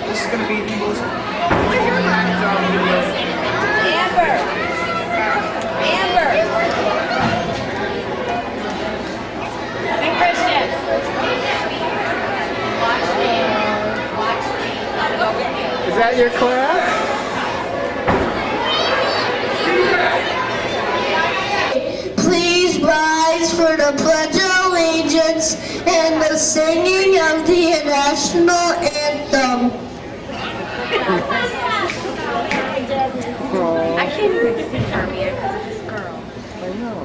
This is going to be the most... Amber! And Christian! Watch me. Is that your class? Please rise for the Pledge of Allegiance and the singing of the national anthem. I can't even see her yet because of this girl. I know.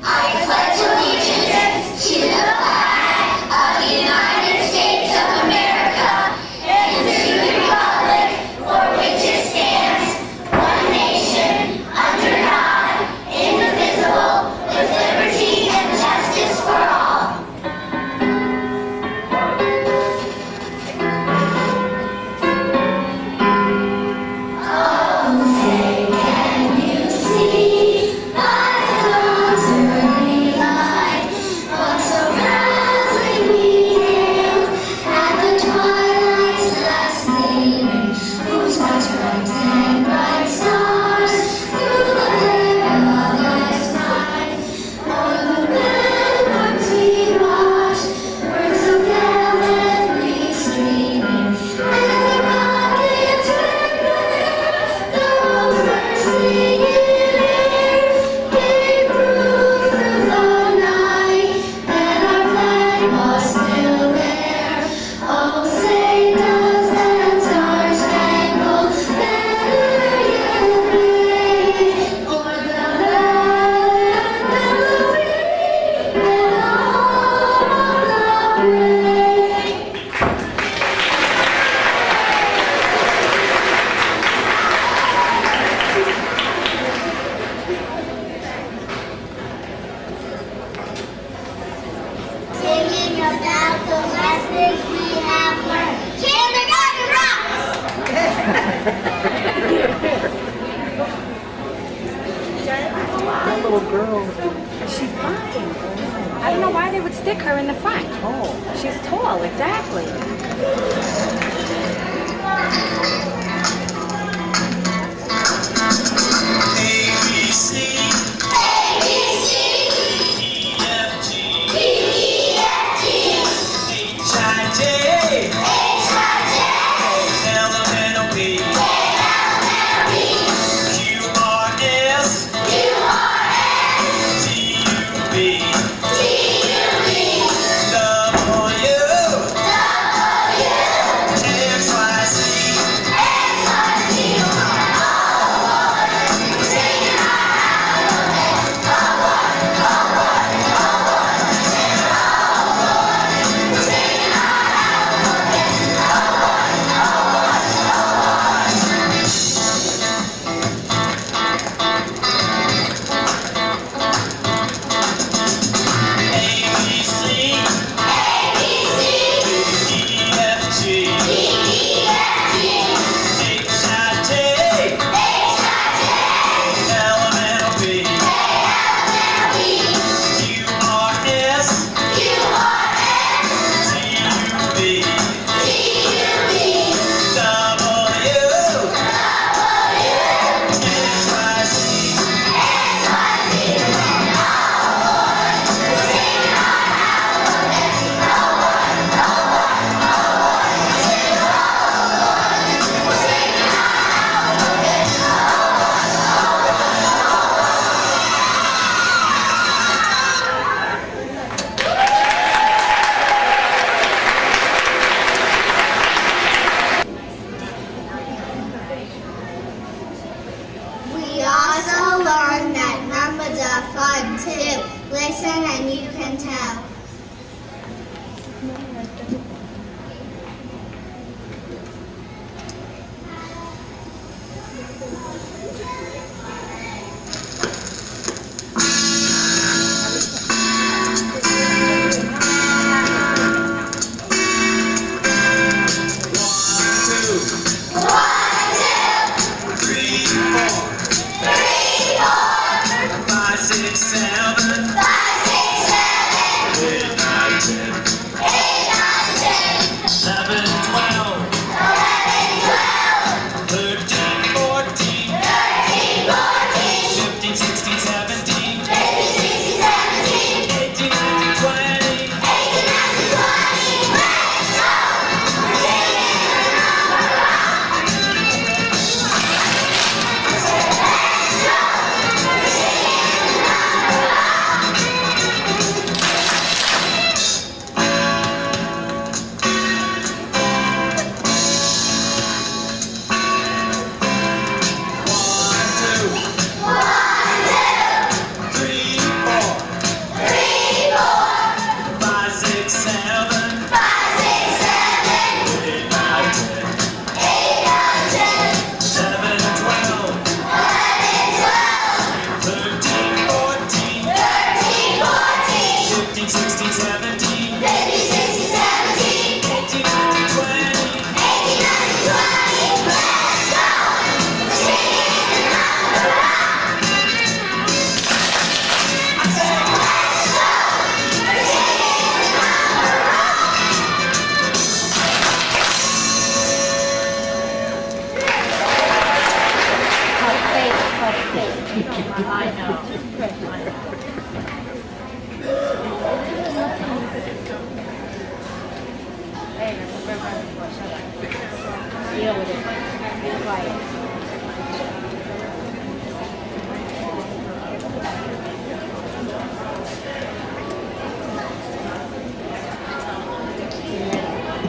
I pledge allegiance to the flag of the United States of America and to the republic for which it stands, one nation, under God, indivisible, with liberty and justice for all. Oh, say can you see by the dawn's early light what so proudly we hailed at the twilight's last gleaming, whose lights and bright stars through the perilous night o'er the ramparts we watched were so gallantly streaming, and the rockets red glare, the rolls bursting in air, gave proof through the night that our flag was still there. Oh, say does that star-spangled banner yet wave o'er the land of the free and home of the brave? Singing about the lessons we have learned. Kindergarten rocks! That little girl. She's fine. I don't know why they would stick her in the front. Oh. She's tall, exactly. A, B, C, D, E, F, G, H, I, J, Deal with it. Be quiet.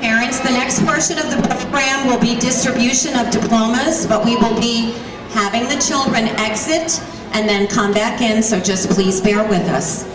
Parents, the next portion of the program will be distribution of diplomas, but we will be having the children exit and then come back in, so just please bear with us.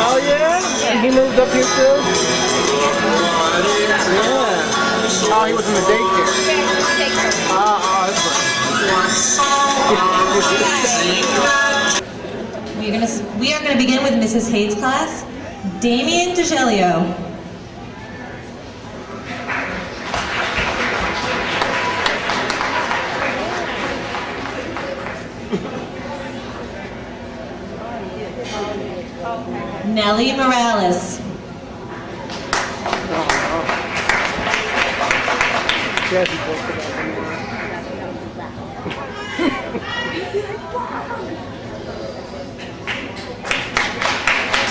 Oh yeah? He moved up here too? Yeah. Oh, he was in the daycare. We are going to begin with Mrs. Hayes' class. Damien DeGelio. Nellie Morales.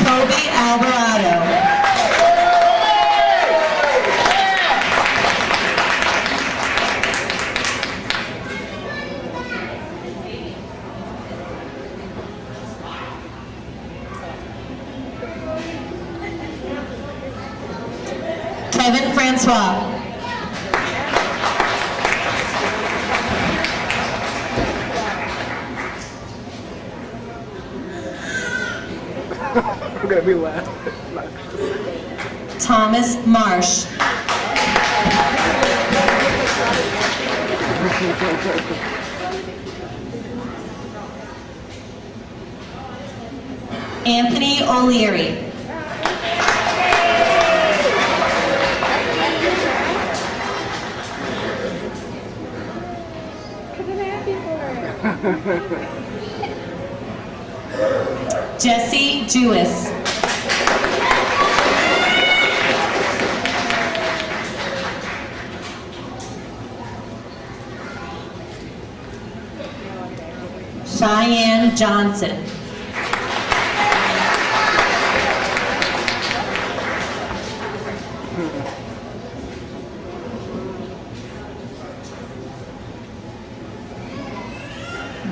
Toby Alvarado. Kevin Francois. I'm gonna be laughing. Thomas Marsh. Anthony O'Leary. Jesse Jewis. Cheyenne Johnson.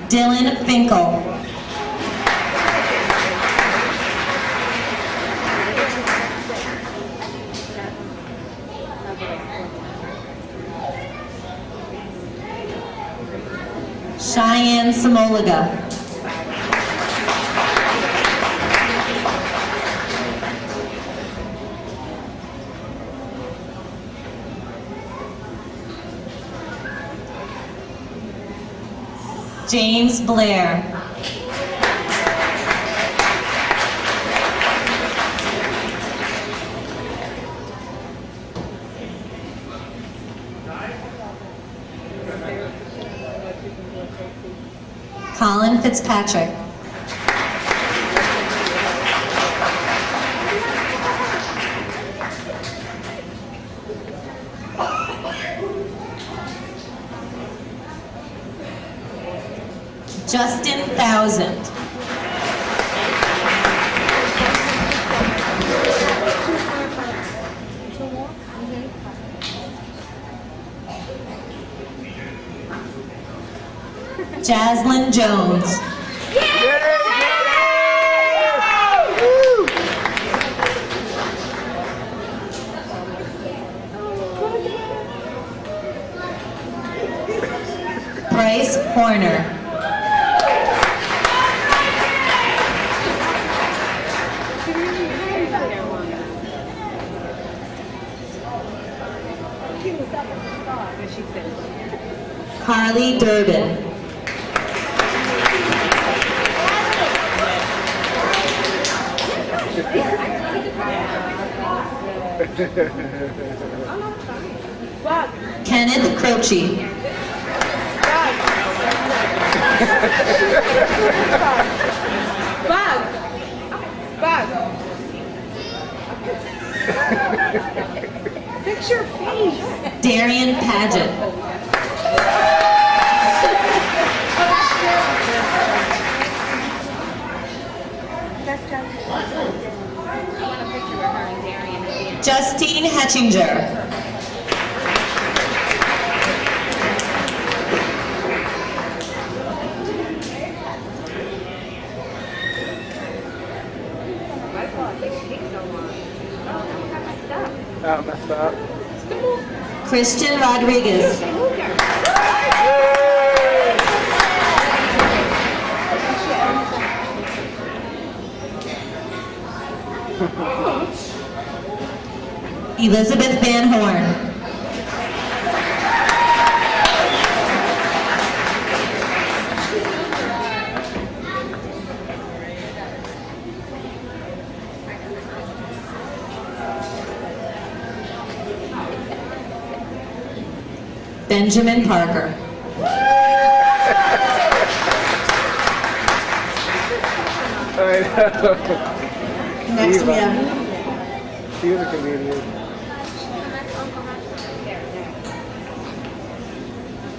Dylan Finkel. Cheyenne Samoliga. James Blair. Colin Fitzpatrick. Justin Thousand. Jazlynn Jones. Bryce Horner. Carly Durbin. Kenneth Croce. Fix your face. Darian Paget. Justine Hetchinger. Oh, messed up. Christian Rodriguez. Elizabeth Van Horn. Benjamin Parker. I know. Next we have She was a comedian.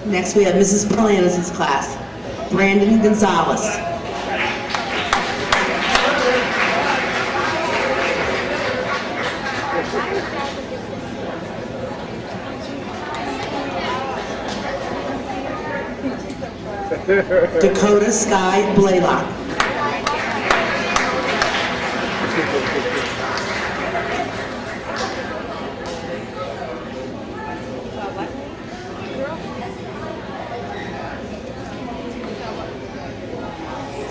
Mrs. Palanis' class. Brandon Gonzalez. Dakota Sky Blaylock.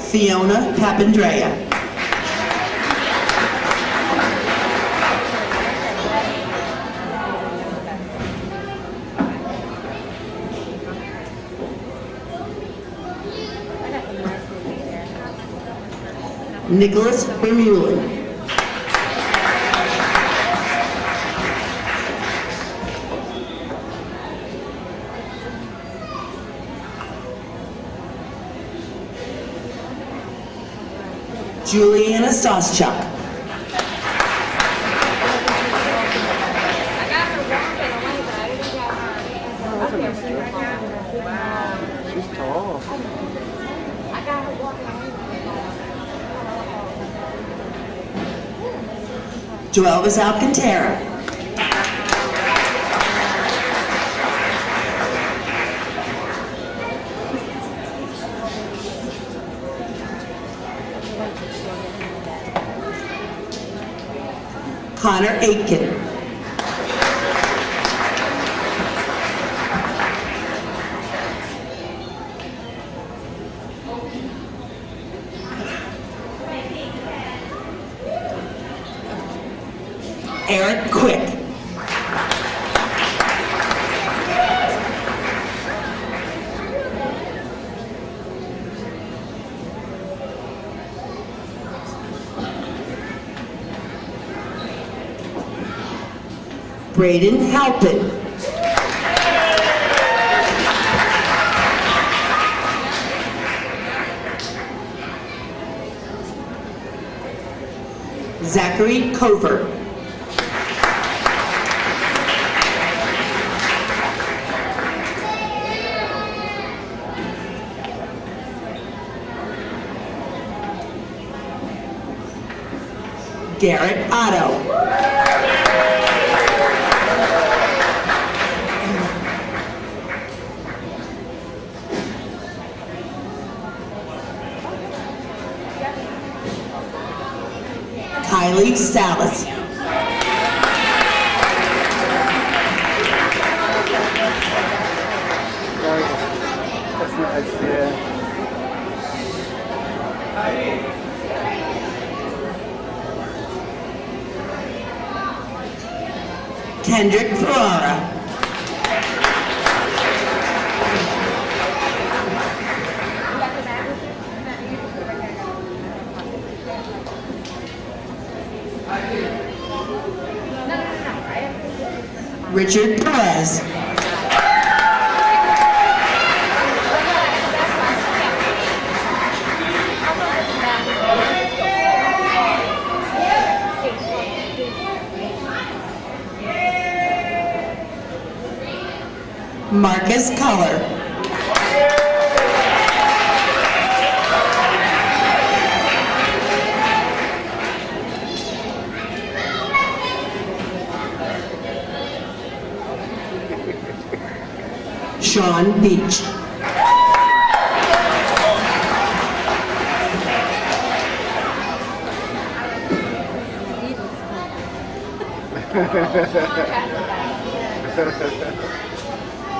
Fiona Papandrea. Nicholas Vermeulen. Juliana Stoschuk. She's tall. Joelvis Alcantara. Connor Aitken. Eric Quick. Braden Halpin. Zachary Cover. Garrett Otto. Kylie Salas. That's nice, yeah. Kendrick Ferrara. Richard Perez. Marcus Color. Sean Beach.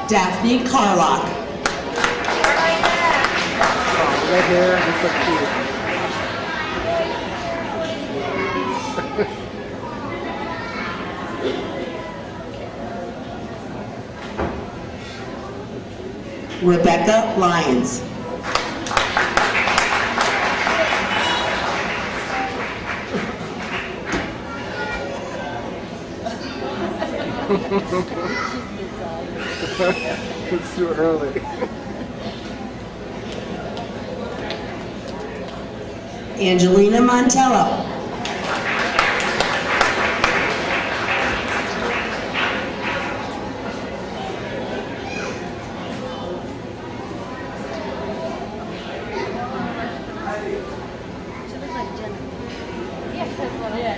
Daphne Carlock. Right here, this looks cute. Rebecca Lyons. It's too early. Angelina Montello.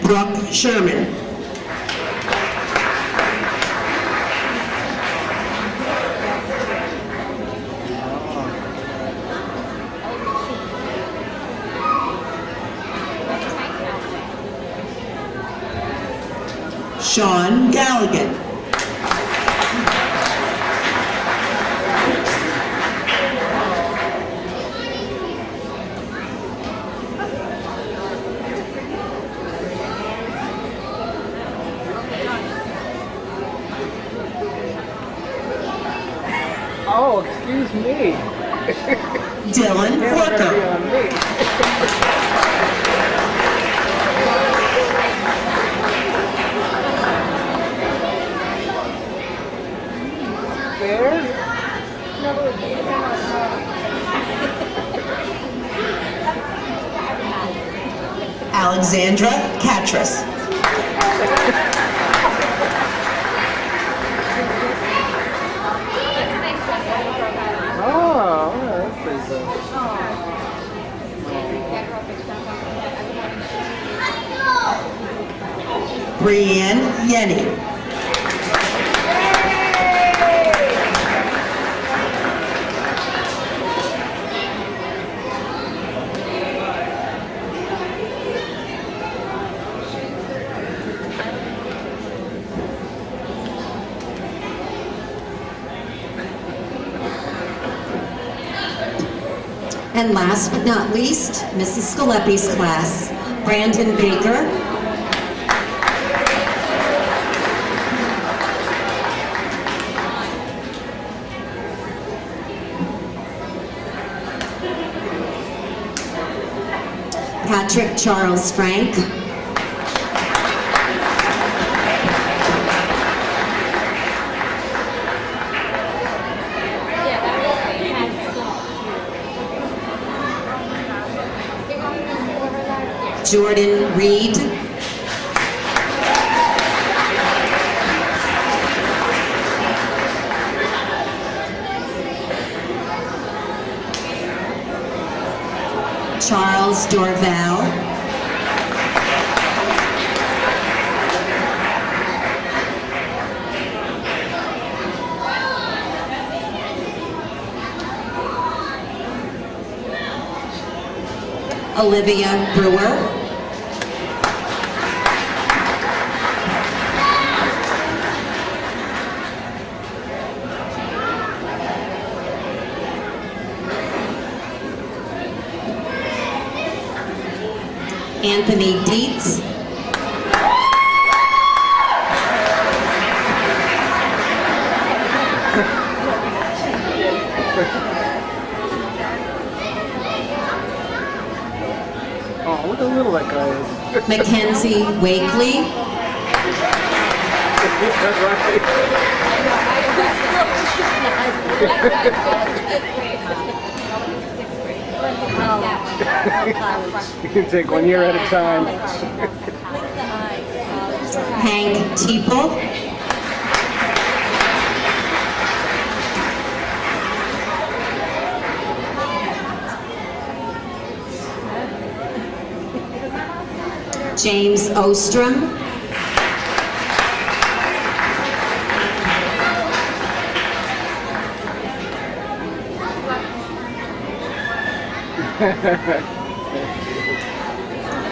Brooke Sherman. Sean Galligan. Oh, excuse me. Dylan Porco. There? Alexandra Catras. Oh, that's pretty cool. Brianne Yenny. And last but not least, Mrs. Scaleppi's class, Brandon Baker, Patrick Charles Frank, Jordan Reed, Charles Dorval, Olivia Brewer, Anthony Dietz, Oh, look how little that guy is. Mackenzie Wakely, That's right. You can take 1 year at a time. Hank Teeple, James Ostrom,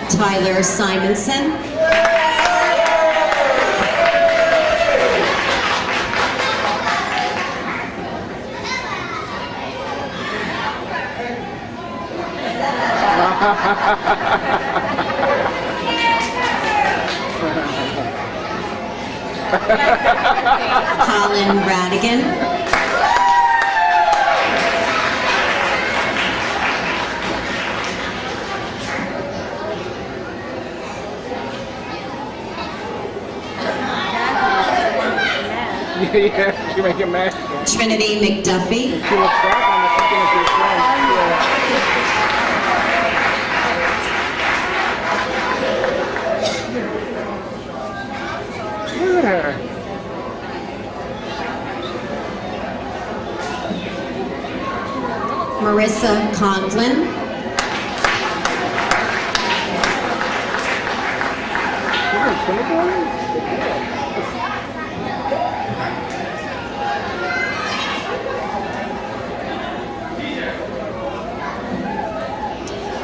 Tyler Simonson, Colin Radigan, Yeah, she make it mad. Trinity McDuffie, She looks back on the thinking of your friend. Look at her. Marissa Conklin, You're in kindergarten?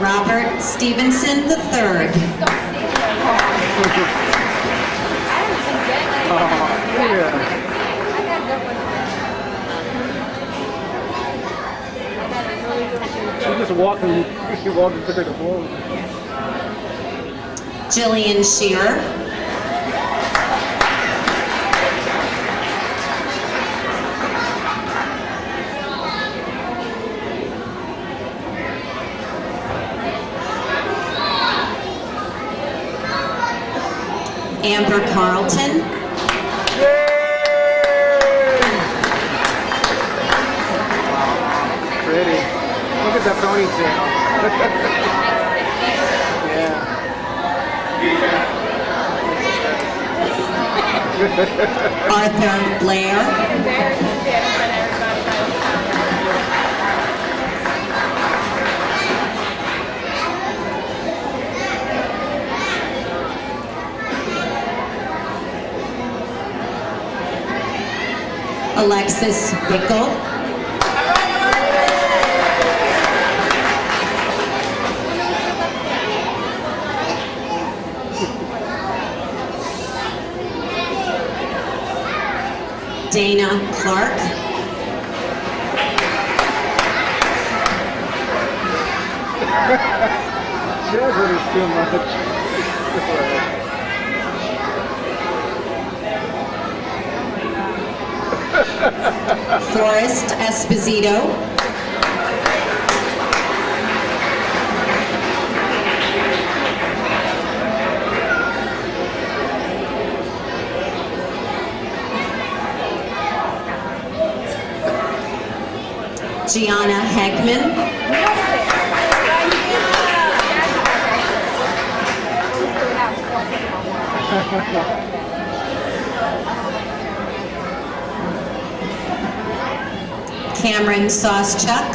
Robert Stevenson III, Yeah. She just walked and she walked and took her to home. Jillian Shearer, Amber Carlton, Pretty. Look at that ponytail. Yeah. Arthur Blair. Alexis Bickle. Dana Clark. Sugar is too much. Forrest Esposito. Gianna Hegman. Cameron Saucechuck.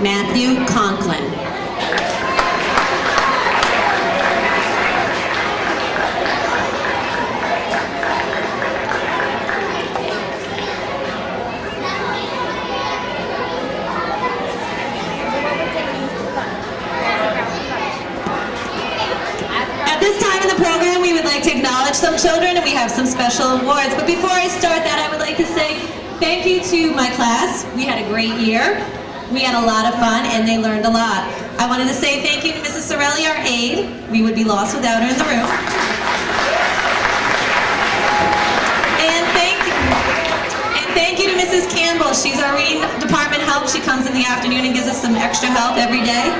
Matthew Conklin. At this time in the program, we would like to acknowledge some children, and we have some special awards. But before I start that, I would like to say thank you to my class. We had a great year. We had a lot of fun, and they learned a lot. I wanted to say thank you to Mrs. Sorelli, our aide. We would be lost without her in the room. And thank you to Mrs. Campbell. She's our reading department help. She comes in the afternoon and gives us some extra help every day.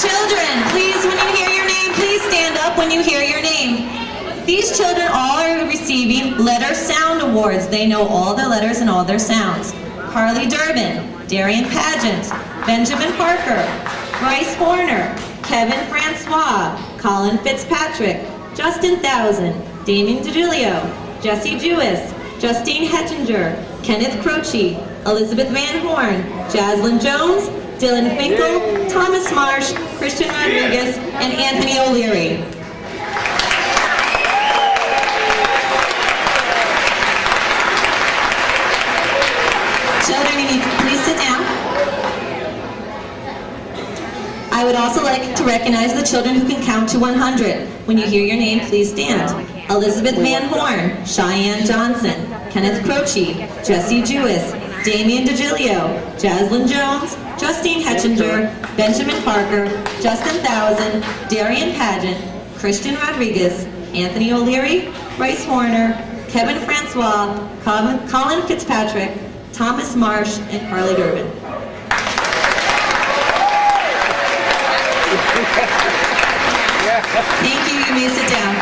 Children, please, when you hear your name, please stand up when you hear your name. These children all are receiving letter sound awards. They know all their letters and all their sounds. Carly Durbin, Darian Pageant, Benjamin Parker, Bryce Horner, Kevin Francois, Colin Fitzpatrick, Justin Thousand, Damien DeGilio, Jesse Jewis, Justine Hettinger, Kenneth Croce, Elizabeth Van Horn, Jazlynn Jones, Dylan Finkel, Thomas Marsh, Christian Rodriguez, and Anthony O'Leary. Children, you need to please sit down. I would also like to recognize the children who can count to 100. When you hear your name, please stand. Elizabeth Van Horn, Cheyenne Johnson, Kenneth Croce, Jesse Jewis, Damien DeGilio, Jazlynn Jones, Justine Hettinger, Benjamin Parker, Justin Thousand, Darian Pageant, Christian Rodriguez, Anthony O'Leary, Bryce Horner, Kevin Francois, Colin Fitzpatrick, Thomas Marsh, and Carly Durbin. Thank you, you may sit down.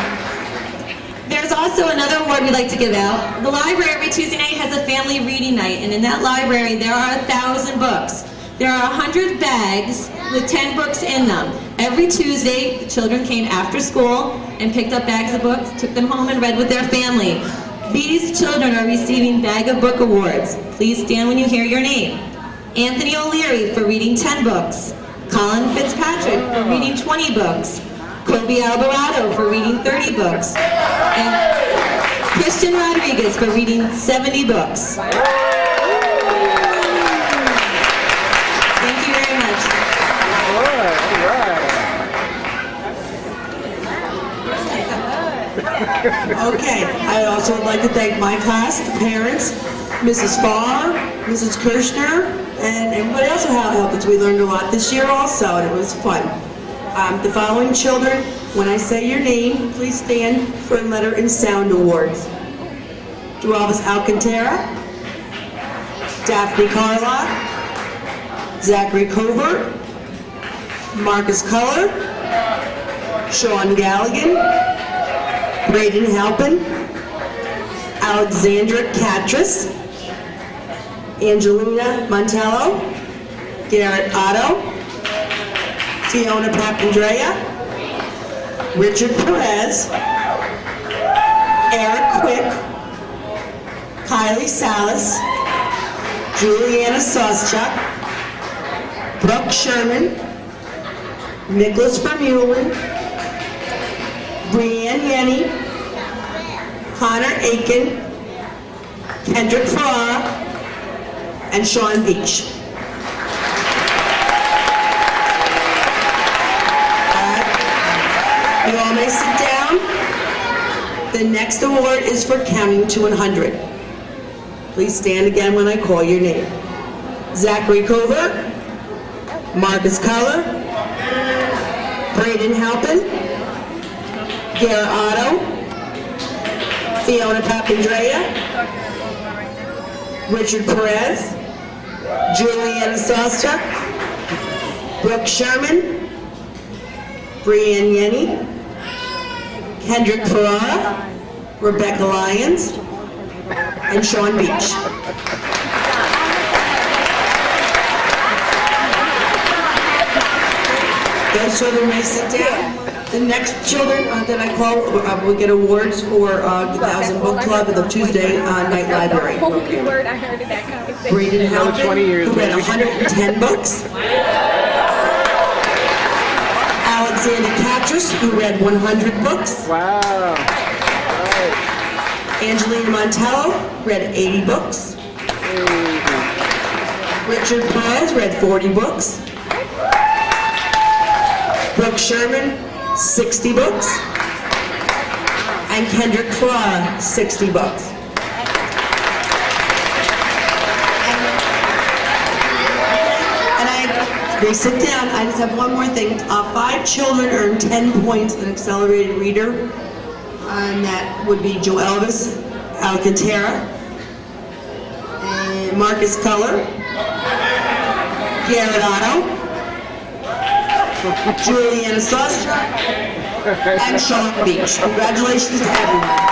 There's also another award we'd like to give out. The library every Tuesday night has a family reading night, and in that library there are 1,000 books. There are 100 bags with 10 books in them. Every Tuesday, the children came after school and picked up bags of books, took them home and read with their family. These children are receiving Bag of Book Awards. Please stand when you hear your name. Anthony O'Leary for reading 10 books. Colin Fitzpatrick for reading 20 books. Kobe Alvarado for reading 30 books. And Christian Rodriguez for reading 70 books. Thank you very much. All right. Okay, I also would like to thank my class, the parents, Mrs. Farr, Mrs. Kirshner, and everybody else who helped us. We learned a lot this year also, and it was fun. The following children, when I say your name, please stand for letter and sound awards. Dualvis Alcantara, Daphne Carlock, Zachary Covert, Marcus Culler, Sean Galligan, Braden Halpin, Alexandra Catras, Angelina Montello, Garrett Otto, Fiona Papandrea, Richard Perez, Eric Quick, Kylie Salas, Juliana Soschuk, Brooke Sherman, Nicholas Vermeulen, Brianne Yenny, Connor Aiken, Kendrick Farrar, and Sean Beach. You all may sit down. The next award is for counting to 100. Please stand again when I call your name. Zachary Covert, Marcus Culler, Braden Halpin, Garrett Otto, Fiona Papandrea, Richard Perez, Juliana Soschuk, Brooke Sherman, Brianne Yenny, Kendrick Ferrara, Rebecca Lyons, and Sean Beach. Those children may sit down. The next children that I call will get awards for the 1000 Book Club at the Tuesday Night Library program. Word I heard of that conversation. Braden Halpin, 20 years who read later. 110 books. Alexander Catras, who read 100 books. Wow. Right. Angelina Montello read 80 books. Richard Perez read 40 books. Brooke Sherman, 60 books. And Kendrick Ferrara, 60 books. They sit down. I just have one more thing. 5 children earned 10 points in Accelerated Reader, and that would be Joe Elvis Alcantara, and Marcus Culler, Garrett Otto, Juliana Soschuk, and Sean Beach. Congratulations to everyone.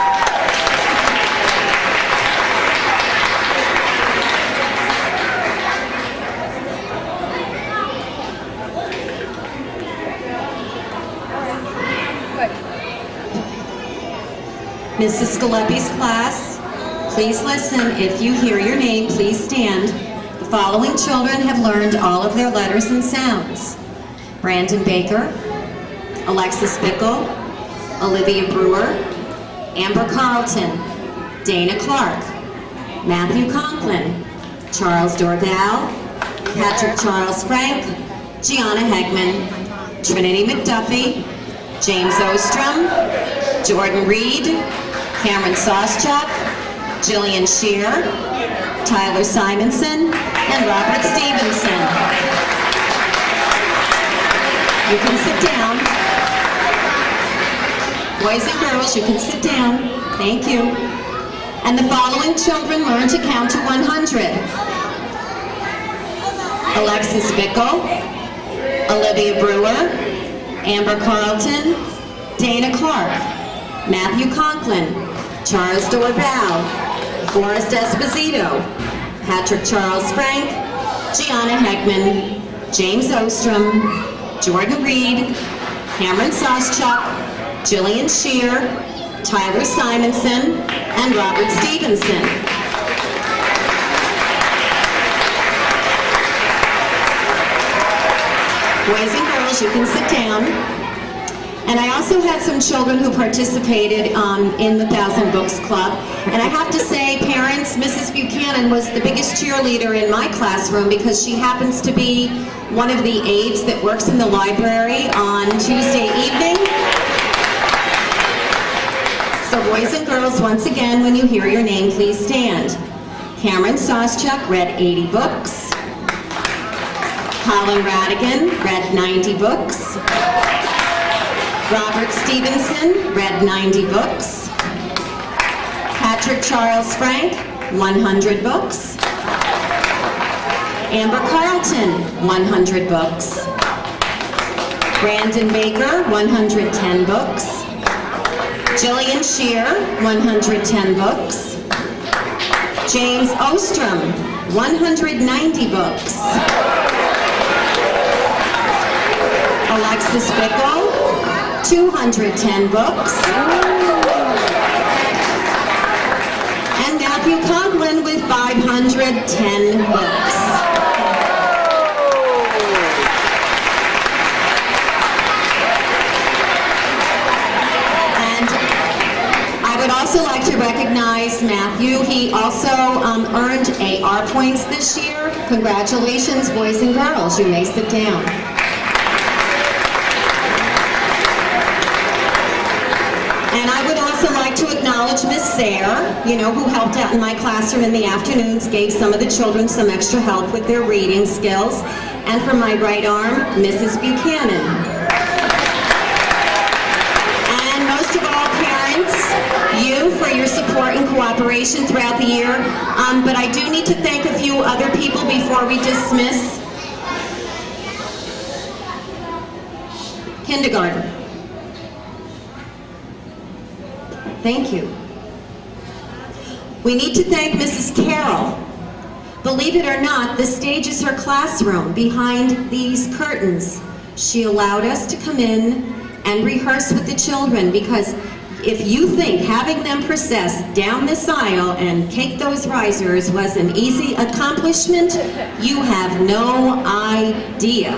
Mrs. Scalepi's class, please listen. If you hear your name, please stand. The following children have learned all of their letters and sounds. Brandon Baker, Alexis Bickle, Olivia Brewer, Amber Carlton, Dana Clark, Matthew Conklin, Charles Dorval, Patrick Charles Frank, Gianna Hegman, Trinity McDuffie, James Ostrom, Jordan Reed, Cameron Soschuk, Jillian Shear, Tyler Simonson, and Robert Stevenson. You can sit down. Boys and girls, you can sit down. Thank you. And the following children learn to count to 100. Alexis Bickle, Olivia Brewer, Amber Carlton, Dana Clark, Matthew Conklin, Charles Dorval, Forrest Esposito, Patrick Charles Frank, Gianna Hegman, James Ostrom, Jordan Reed, Cameron Soschuk, Jillian Shear, Tyler Simonson, and Robert Stevenson. Boys and girls, you can sit down. And I also had some children who participated in the 1000 Books Club. And I have to say, parents, Mrs. Buchanan was the biggest cheerleader in my classroom because she happens to be one of the aides that works in the library on Tuesday evening. So boys and girls, once again, when you hear your name, please stand. Cameron Soschuk read 80 books. Colin Radigan read 90 books. Robert Stevenson read 90 books. Patrick Charles Frank, 100 books. Amber Carlton, 100 books. Brandon Baker, 110 books. Jillian Shear, 110 books. James Ostrom, 190 books. Alexis Bickle, 210 books. And Matthew Conklin with 510 books. And I would also like to recognize Matthew. He also earned AR points this year. Congratulations, boys and girls. You may sit down. And I would also like to acknowledge Miss Sayre, who helped out in my classroom in the afternoons, gave some of the children some extra help with their reading skills. And from my right arm, Mrs. Buchanan. And most of all, parents, you for your support and cooperation throughout the year. But I do need to thank a few other people before we dismiss. Kindergarten. Thank you. We need to thank Mrs. Carroll. Believe it or not, the stage is her classroom behind these curtains. She allowed us to come in and rehearse with the children, because if you think having them process down this aisle and take those risers was an easy accomplishment, you have no idea.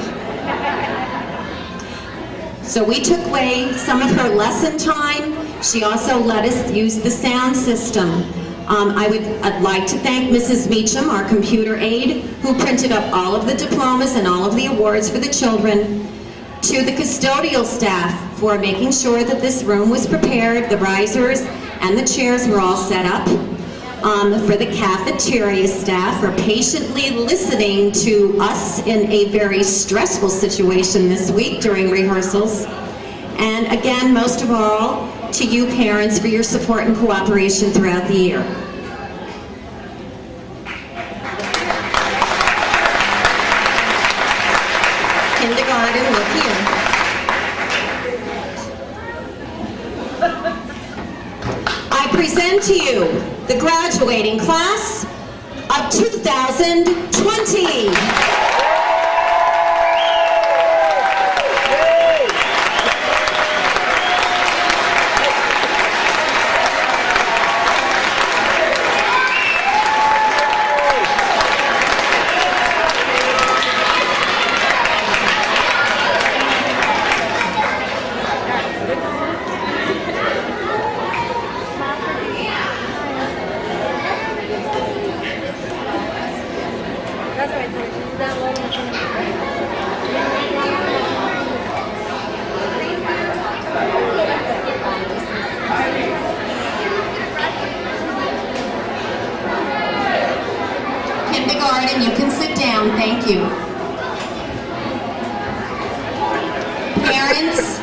So we took away some of her lesson time. She also let us use the sound system. I'd like to thank Mrs. Meacham, our computer aide, who printed up all of the diplomas and all of the awards for the children. To the custodial staff for making sure that this room was prepared, the risers and the chairs were all set up. For the cafeteria staff for patiently listening to us in a very stressful situation this week during rehearsals. And again, most of all, to you parents for your support and cooperation throughout the year. Kindergarten, look here. I present to you the graduating class of 2020. Kindergarten, you can sit down, thank you. Parents,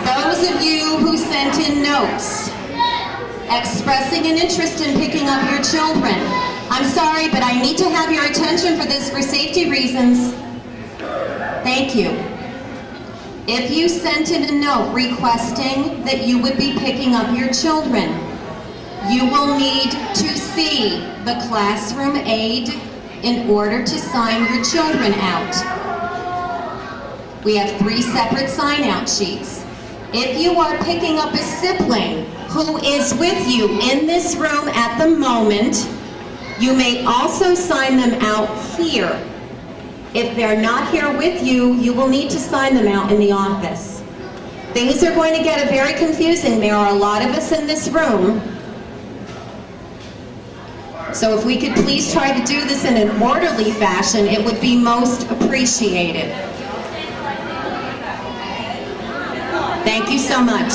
those of you who sent in notes expressing an interest in picking up your children, I'm sorry, but I need to have your attention for this for safety reasons. Thank you. If you sent in a note requesting that you would be picking up your children, you will need to see the classroom aide in order to sign your children out. We have 3 separate sign-out sheets. If you are picking up a sibling who is with you in this room at the moment, you may also sign them out here. If they're not here with you, you will need to sign them out in the office. Things are going to get very confusing. There are a lot of us in this room. So if we could please try to do this in an orderly fashion, it would be most appreciated. Thank you so much.